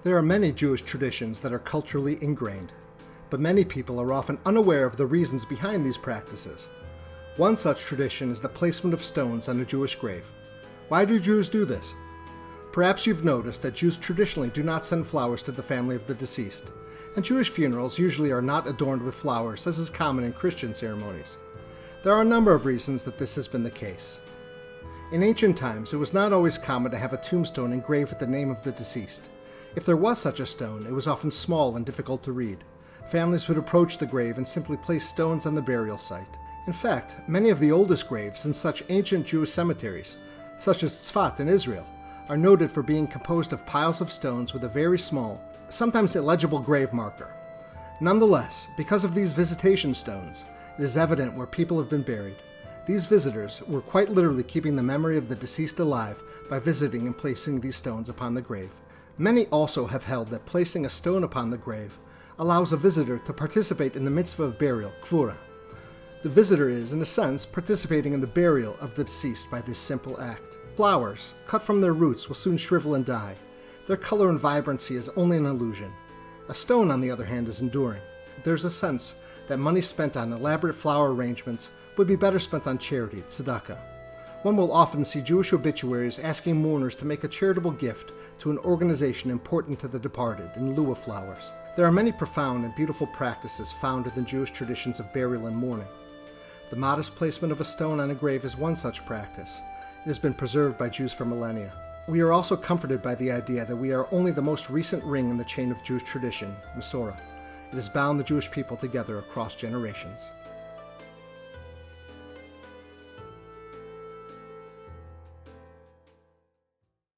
There are many Jewish traditions that are culturally ingrained, but many people are often unaware of the reasons behind these practices. One such tradition is the placement of stones on a Jewish grave. Why do Jews do this? Perhaps you've noticed that Jews traditionally do not send flowers to the family of the deceased, and Jewish funerals usually are not adorned with flowers, as is common in Christian ceremonies. There are a number of reasons that this has been the case. In ancient times, it was not always common to have a tombstone engraved with the name of the deceased. If there was such a stone, it was often small and difficult to read. Families would approach the grave and simply place stones on the burial site. In fact, many of the oldest graves in such ancient Jewish cemeteries, such as Tzfat in Israel, are noted for being composed of piles of stones with a very small, sometimes illegible grave marker. Nonetheless, because of these visitation stones, it is evident where people have been buried. These visitors were quite literally keeping the memory of the deceased alive by visiting and placing these stones upon the grave. Many also have held that placing a stone upon the grave allows a visitor to participate in the mitzvah of burial, kvura. The visitor is, in a sense, participating in the burial of the deceased by this simple act. Flowers, cut from their roots, will soon shrivel and die. Their color and vibrancy is only an illusion. A stone, on the other hand, is enduring. There's a sense that money spent on elaborate flower arrangements would be better spent on charity, tzedakah. One will often see Jewish obituaries asking mourners to make a charitable gift to an organization important to the departed in lieu of flowers. There are many profound and beautiful practices found within Jewish traditions of burial and mourning. The modest placement of a stone on a grave is one such practice. It has been preserved by Jews for millennia. We are also comforted by the idea that we are only the most recent ring in the chain of Jewish tradition, Masorah. It has bound the Jewish people together across generations.